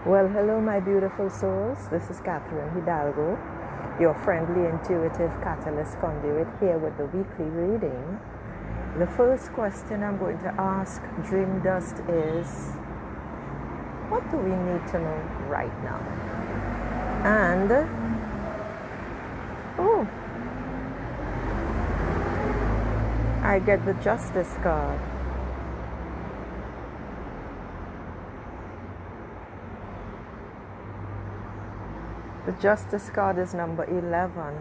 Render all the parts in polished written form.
Well, hello, my beautiful souls. This is Catherine Hidalgo, your friendly, intuitive catalyst conduit, here with the weekly reading. The first question I'm going to ask Dream Dust is, what do we need to know right now? And, I get the Justice card. The Justice card is number 11.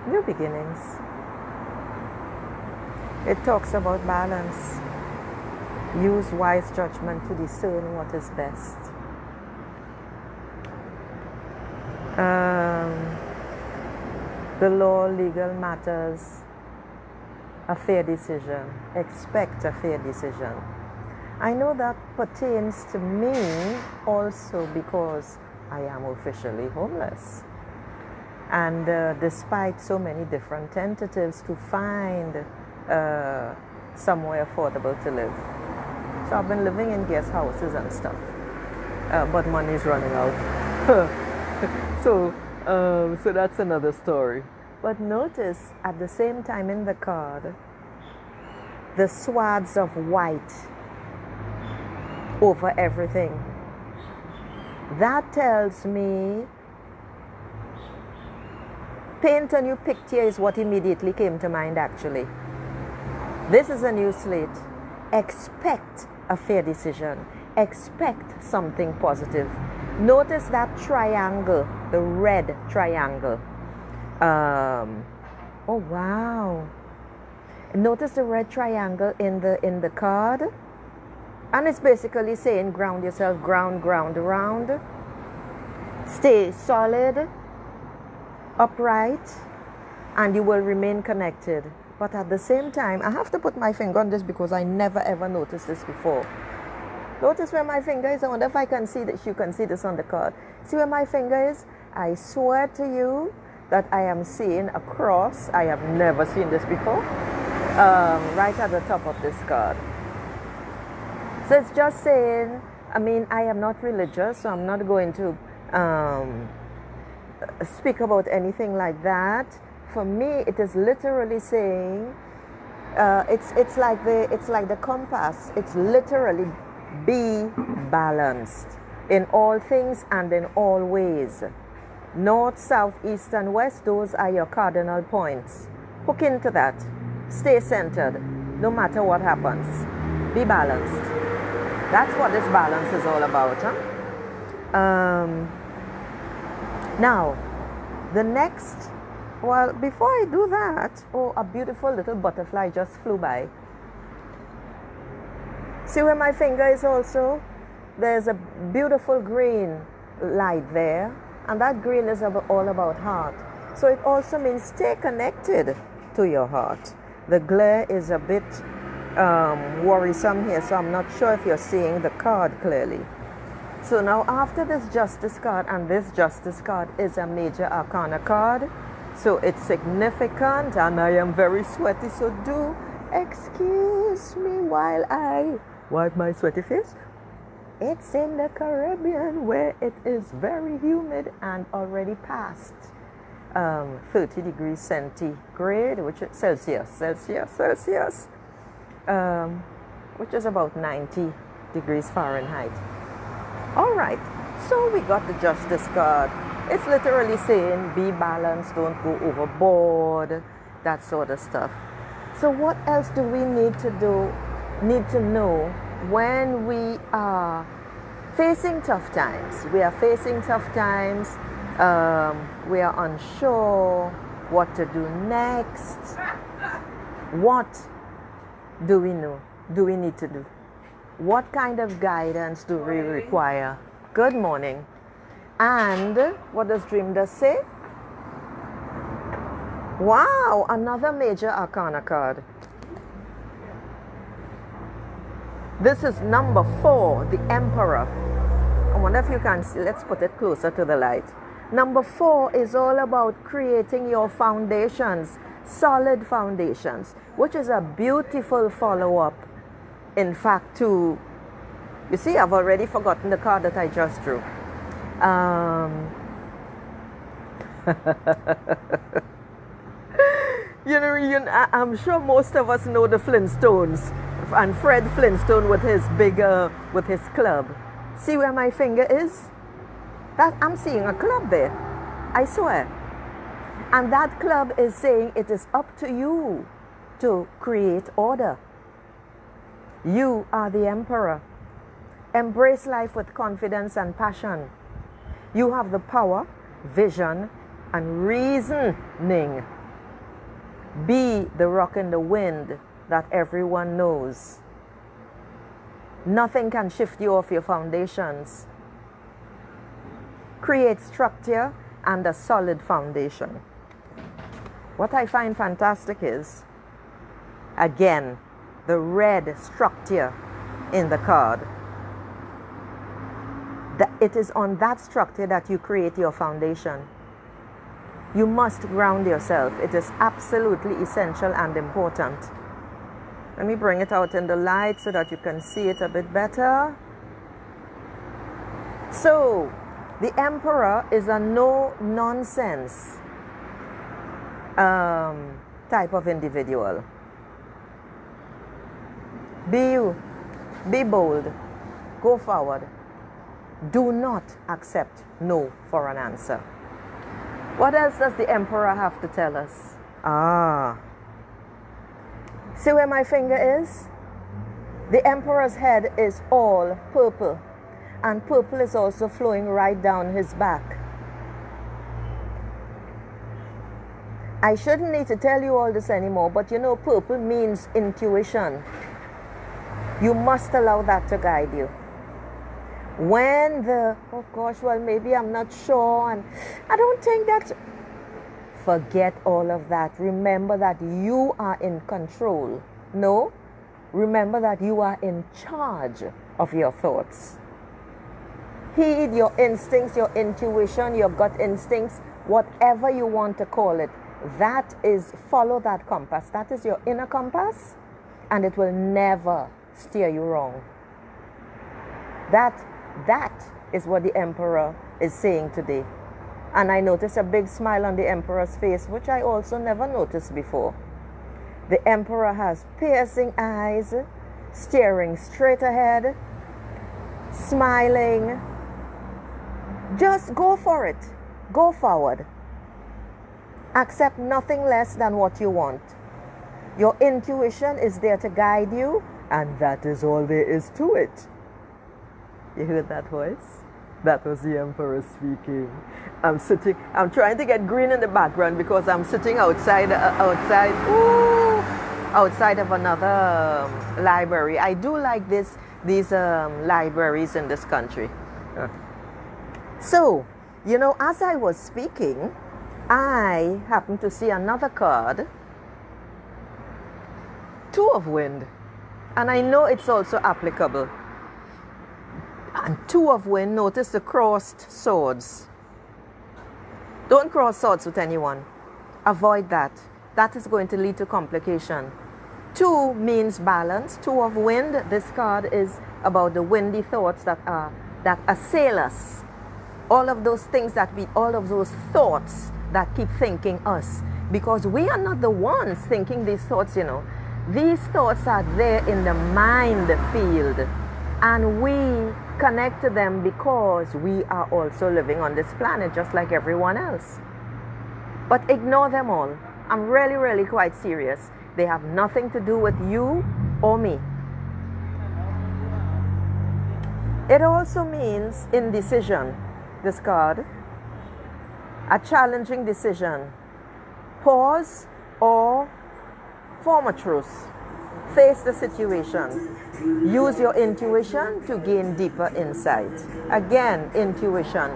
New beginnings. It talks about balance. Use wise judgment to discern what is best. The law, legal matters, a fair decision. Expect a fair decision. I know that pertains to me also because I am officially homeless. And despite so many different tentatives to find somewhere affordable to live. So I've been living in guest houses and stuff. But money's running out. So that's another story. But notice at the same time in the card, the swaths of white over everything. That tells me paint a new picture is what immediately came to mind actually. This is a new slate. Expect a fair decision. Expect something positive. Notice that triangle, the red triangle. Oh wow. Notice the red triangle in the card. And it's basically saying ground yourself, ground around. Stay solid, upright, and you will remain connected. But at the same time, I have to put my finger on this because I never ever noticed this before. Notice where my finger is. I wonder if I can see that you can see this on the card. See where my finger is? I swear to you that I am seeing a cross. I have never seen this before. Right at the top of this card. So it's just saying, I mean, I am not religious, so I'm not going to speak about anything like that. For me, it is literally saying, it's like the compass. It's literally be balanced in all things and in all ways. North, south, east, and west, those are your cardinal points. Hook into that. Stay centered, no matter what happens. Be balanced. That's what this balance is all about. Now, the next, well, before I do that, a beautiful little butterfly just flew by. See where my finger is also? There's a beautiful green light there, and that green is all about heart. So it also means stay connected to your heart. The glare is a bit worrisome here, so I'm not sure if you're seeing the card clearly. So now after this Justice card, and this Justice card is a major arcana card, so it's significant, and I am very sweaty, so do excuse me while I wipe my sweaty face. It's in the Caribbean where it is very humid and already past 30 degrees centigrade, which is Celsius, which is about 90 degrees Fahrenheit. All right, so we got the Justice card. It's literally saying be balanced, don't go overboard, that sort of stuff. So what else do we need to know when we are facing tough times? We are facing tough times. We are unsure what to do next. What do we know? Do we need to do? What kind of guidance do we require? Good morning. And what does Dream Dust say? Wow, another major arcana card. This is number 4, the Emperor. I wonder if you can see. Let's put it closer to the light. Number 4 is all about creating your foundations, solid foundations, which is a beautiful follow-up, in fact, to You see, I've already forgotten the card that I just drew. I'm sure most of us know the Flintstones and Fred Flintstone with his with his club. See where my finger is? That I'm seeing a club there. I swear. And that club is saying it is up to you to create order. You are the emperor. Embrace life with confidence and passion. You have the power, vision, and reasoning. Be the rock in the wind that everyone knows. Nothing can shift you off your foundations. Create structure and a solid foundation. What I find fantastic is, again, the red structure in the card. It is on that structure that you create your foundation. You must ground yourself. It is absolutely essential and important. Let me bring it out in the light so that you can see it a bit better. So, the emperor is a no-nonsense type of individual. Be you. Be bold. Go forward. Do not accept no for an answer. What else does the emperor have to tell us? See where my finger is? The emperor's head is all purple, and purple is also flowing right down his back. I shouldn't need to tell you all this anymore, but you know purple means intuition. You must allow that to guide you. When oh gosh, well maybe I'm not sure and I don't think that's... Forget all of that. Remember that you are in control. No, remember that you are in charge of your thoughts. Heed your instincts, your intuition, your gut instincts, whatever you want to call it. That is, follow that compass. That is your inner compass, and it will never steer you wrong. That is what the emperor is saying today. And I noticed a big smile on the emperor's face, which I also never noticed before. The emperor has piercing eyes, staring straight ahead, smiling. Just go for it. Go forward. Accept nothing less than what you want. Your intuition is there to guide you, and that is all there is to it. You heard that voice? That was the emperor speaking. I'm trying to get green in the background because I'm sitting outside of another library. I do like these libraries in this country. So, you know, as I was speaking, I happened to see another card, Two of Wind, and I know it's also applicable. And Two of Wind, notice the crossed swords. Don't cross swords with anyone. Avoid that. That is going to lead to complication. Two means balance. Two of Wind, this card is about the windy thoughts that assail us. All of those things all of those thoughts that keep thinking us. Because we are not the ones thinking these thoughts, you know. These thoughts are there in the mind field. And we connect to them because we are also living on this planet just like everyone else. But ignore them all. I'm really, really quite serious. They have nothing to do with you or me. It also means indecision, this card. A challenging decision. Pause or form a truce. Face the situation. Use your intuition to gain deeper insight. Again, intuition.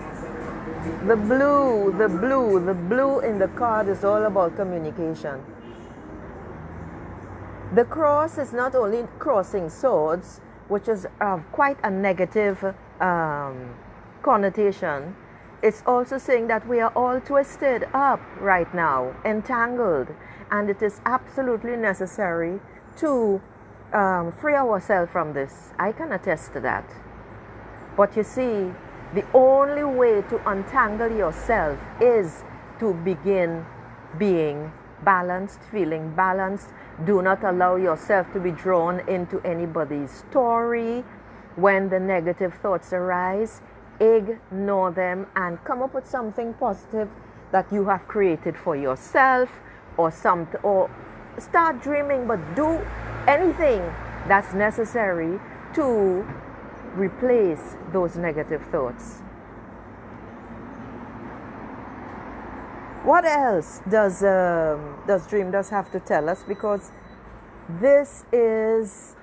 The blue in the card is all about communication. The cross is not only crossing swords, which is quite a negative connotation. It's also saying that we are all twisted up right now, entangled, and it is absolutely necessary to free ourselves from this. I can attest to that. But you see, the only way to untangle yourself is to begin being balanced, feeling balanced. Do not allow yourself to be drawn into anybody's story. When the negative thoughts arise, ignore them and come up with something positive that you have created for yourself, or start dreaming, but do anything that's necessary to replace those negative thoughts. What else does Dream Dust have to tell us? Because this is,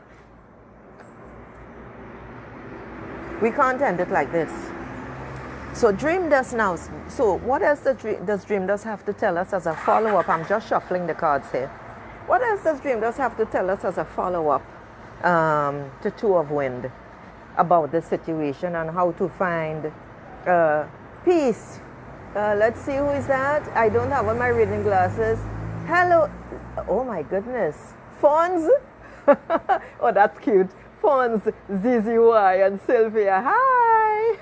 we can't end it like this. So Dream Dust now. So what else does Dream Dust have to tell us as a follow-up? I'm just shuffling the cards here. What else does Dream Dust have to tell us as a follow-up to Two of Wind about the situation and how to find peace? Let's see, who is that? I don't have on my reading glasses. Hello. Oh my goodness. Fawns? Oh, that's cute. Fawns, ZZY, and Sylvia. Hi.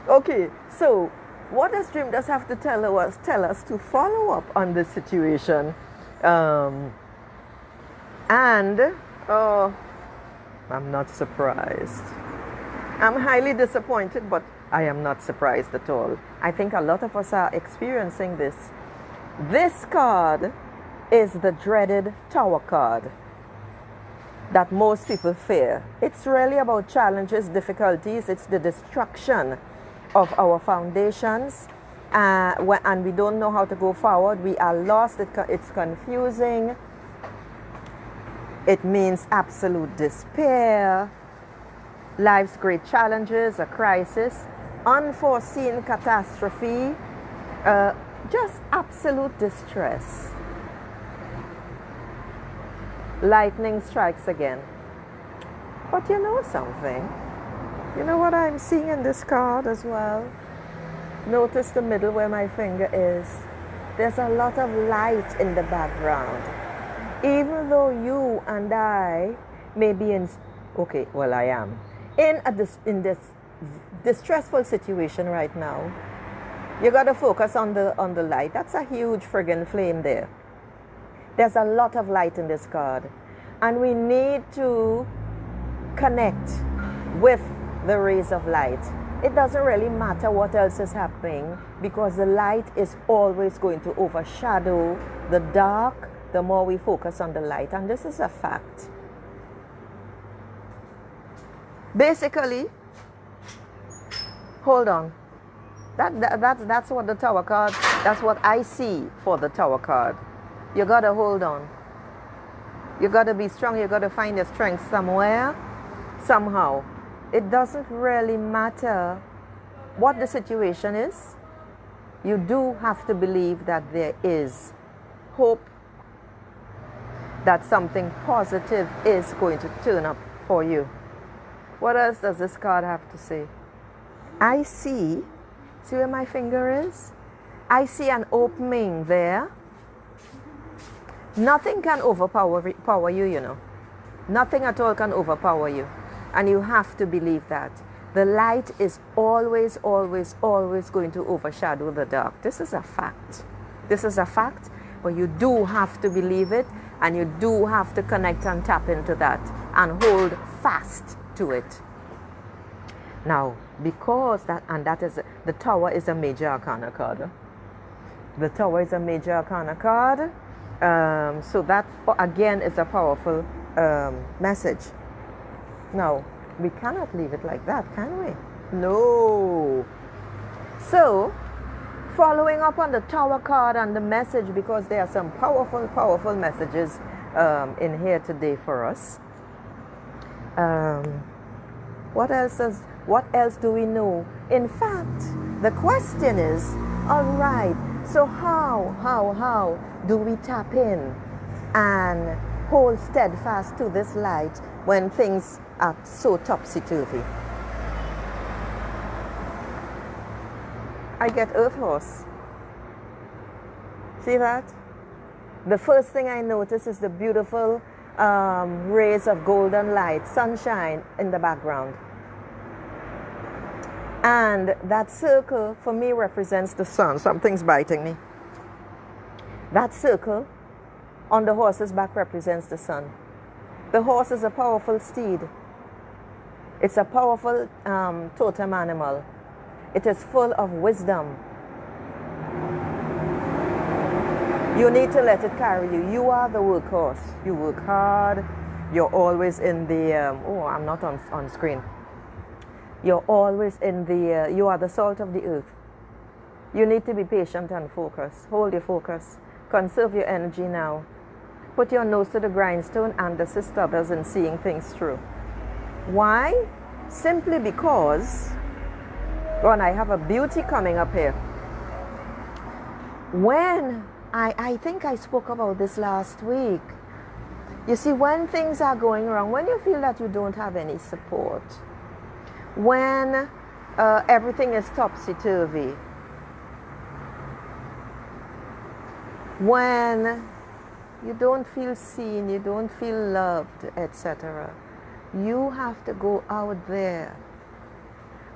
Okay, so what does Dream Dust have to tell us to follow up on this situation? And I'm not surprised. I'm highly disappointed, but I am not surprised at all. I think a lot of us are experiencing this. This card is the dreaded Tower card that most people fear. It's really about challenges, difficulties. It's the destruction of our foundations, and we don't know how to go forward. We are lost. It's confusing. It means absolute despair, life's great challenges, a crisis, unforeseen catastrophe, just absolute distress. Lightning strikes again. But you know something? You know what I'm seeing in this card as well? Notice the middle where my finger is. There's a lot of light in the background. Even though you and I may be in, okay, well I am, in this distressful situation right now, you got to focus on the light. That's a huge friggin' flame there. There's a lot of light in this card. And we need to connect with the rays of light. It doesn't really matter what else is happening, because the light is always going to overshadow the dark the more we focus on the light. And this is a fact. Basically, hold on. That's what the Tower card, that's what I see for the Tower card. You gotta hold on. You gotta be strong. You gotta find your strength somewhere, somehow. It doesn't really matter what the situation is. You do have to believe that there is hope, that something positive is going to turn up for you. What else does this card have to say? I see where my finger is? I see an opening there. Nothing can overpower you, you know. Nothing at all can overpower you. And you have to believe that. The light is always, always, always going to overshadow the dark. This is a fact. This is a fact, but you do have to believe it, and you do have to connect and tap into that and hold fast to it. Now, because the Tower is a major arcana card. The Tower is a major arcana card. So that, again, is a powerful message. Now, we cannot leave it like that, can we? No. So, following up on the Tower card and the message, because there are some powerful, powerful messages in here today for us. What else do we know? In fact, the question is, all right, so how do we tap in and hold steadfast to this light when things are so topsy-turvy? I get Earth Horse. See that? The first thing I notice is the beautiful rays of golden light, sunshine in the background. And that circle for me represents the sun. Something's biting me. That circle on the horse's back represents the sun. The horse is a powerful steed. It's a powerful totem animal. It is full of wisdom. You need to let it carry you. You are the workhorse. You work hard. You're always in the, I'm not on screen. You're always in the, you are the salt of the earth. You need to be patient and focus. Hold your focus. Conserve your energy now. Put your nose to the grindstone and assist others in seeing things through. Why? Simply because, and I have a beauty coming up here. When, I think I spoke about this last week. You see, when things are going wrong, when you feel that you don't have any support, when everything is topsy-turvy, when you don't feel seen, you don't feel loved, etc., you have to go out there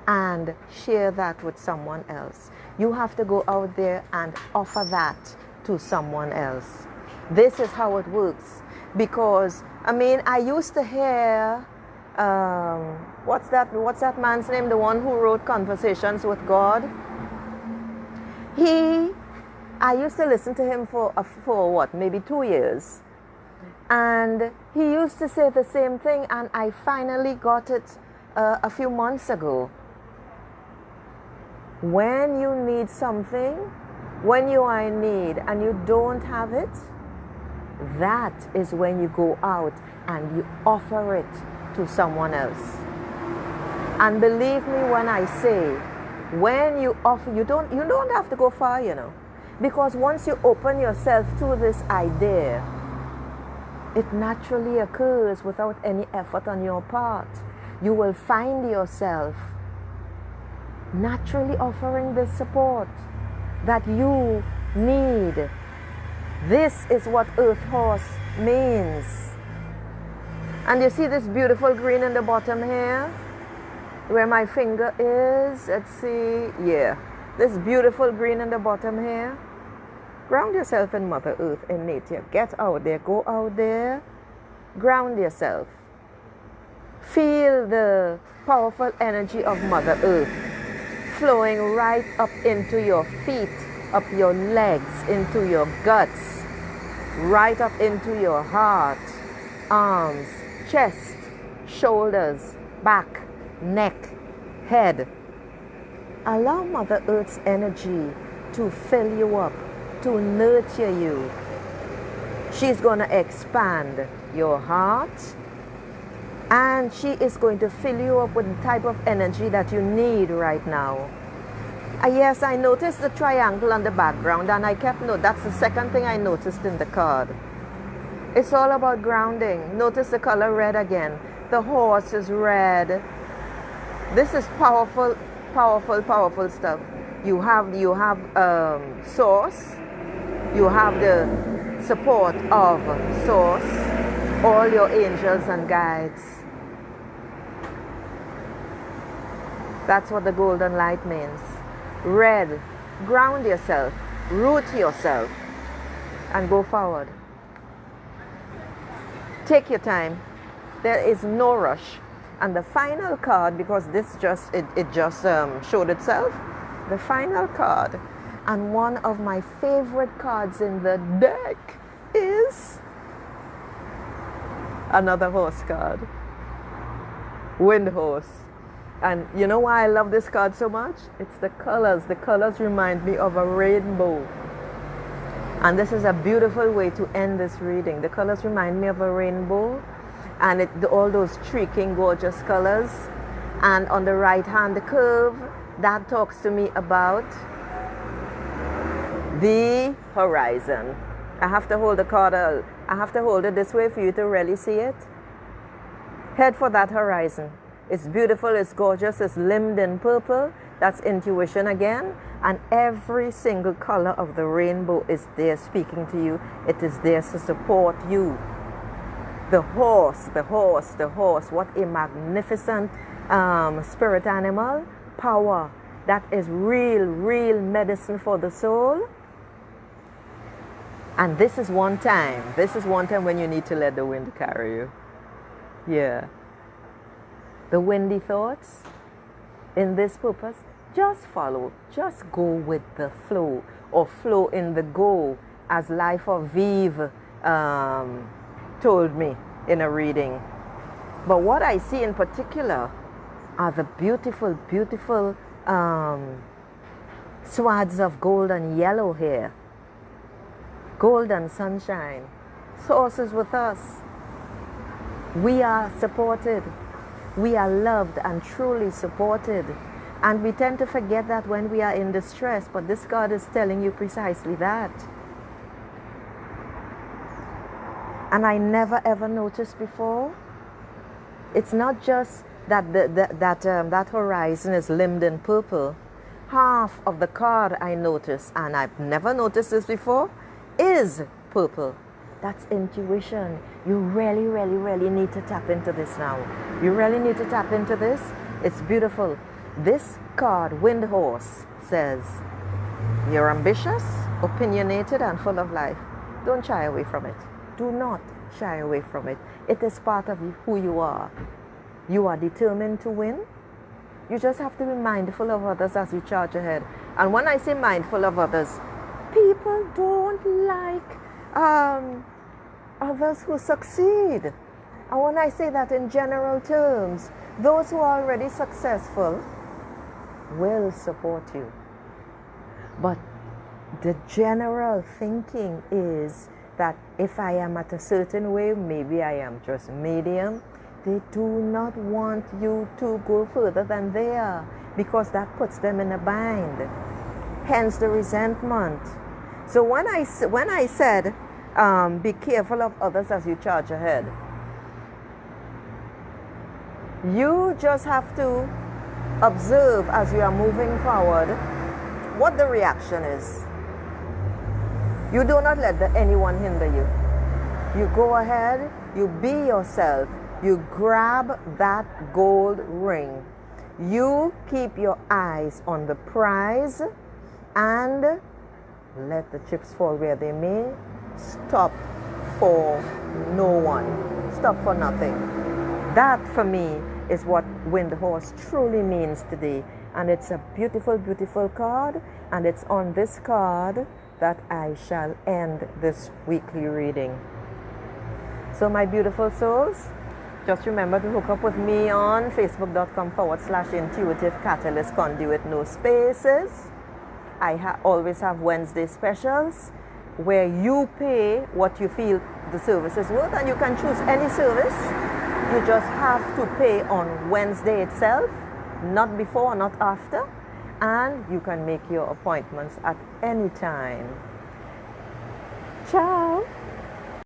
and share that with someone else. You have to go out there and offer that to someone else. This is how it works. Because, I used to hear, what's that man's name? The one who wrote Conversations with God. I used to listen to him for what, maybe 2 years. And he used to say the same thing, and I finally got it a few months ago. When you need something, when you are in need and you don't have it, that is when you go out and you offer it to someone else. And believe me when I say, when you offer, you don't have to go far, because once you open yourself to this idea, it naturally occurs without any effort on your part. You will find yourself naturally offering this support that you need. This is what Earth Horse means. And you see this beautiful green in the bottom here, where my finger is. Let's see, yeah, this beautiful green in the bottom here. Ground yourself in Mother Earth, in nature. Get out there, go out there, ground yourself. Feel the powerful energy of Mother Earth flowing right up into your feet, up your legs, into your guts, right up into your heart, arms, chest, shoulders, back, neck, head. Allow Mother Earth's energy to fill you up, to nurture you. She's going to expand your heart, and she is going to fill you up with the type of energy that you need right now. Yes, I noticed the triangle on the background, and I kept note. That's the second thing I noticed in the card. It's all about grounding. Notice the color red again. The horse is red. This is powerful, powerful, powerful stuff. You have source. You have the support of source, all your angels and guides. That's what the golden light means. Red, ground yourself, root yourself, and go forward. Take your time. There is no rush. And the final card, because this just showed itself, the final card, and one of my favorite cards in the deck is another horse card. Wind horse. And you know why I love this card so much? It's the colors. The colors remind me of a rainbow. And this is a beautiful way to end this reading. The colors remind me of a rainbow, and all those streaking, gorgeous colors. And on the right hand, the curve, that talks to me about the horizon. I have to hold the card, I have to hold it this way for you to really see it. Head for that horizon. It's beautiful, it's gorgeous, it's limned in purple. That's intuition again. And every single color of the rainbow is there speaking to you. It is there to support you. The horse, the horse, the horse. What a magnificent spirit animal. Power. That is real, real medicine for the soul. And this is one time. This is one time when you need to let the wind carry you. Yeah. The windy thoughts in this purpose, just follow. Just go with the flow, or flow in the go, as Life of Vive told me in a reading. But what I see in particular are the beautiful, beautiful swaths of gold and yellow here. Gold and sunshine. Source is with us. We are supported. We are loved and truly supported. And we tend to forget that when we are in distress, but this card is telling you precisely that. And I never ever noticed before. It's not just that that horizon is limned in purple. Half of the card I noticed, and I've never noticed this before, is purple. That's intuition. You really, really, really need to tap into this now. You really need to tap into this. It's beautiful. This card, Wind Horse, says, you're ambitious, opinionated, and full of life. Don't shy away from it. Do not shy away from it. It is part of who you are. You are determined to win. You just have to be mindful of others as you charge ahead. And when I say mindful of others, people don't like others who succeed. And when I say that in general terms, those who are already successful will support you. But the general thinking is that if I am at a certain way, maybe I am just medium, they do not want you to go further than they are, because that puts them in a bind. Hence the resentment. So when I said, be careful of others as you charge ahead, you just have to observe as you are moving forward what the reaction is. You do not let anyone hinder you. You go ahead, you be yourself, you grab that gold ring. You keep your eyes on the prize and let the chips fall where they may. Stop for no one. Stop for nothing. That for me is what Wind Horse truly means today. And it's a beautiful, beautiful card. And it's on this card that I shall end this weekly reading. So my beautiful souls, just remember to hook up with me on facebook.com/Intuitive Catalyst Conduit, no spaces. I always have Wednesday specials where you pay what you feel the service is worth, and you can choose any service. You just have to pay on Wednesday itself, not before, not after, and you can make your appointments at any time. Ciao.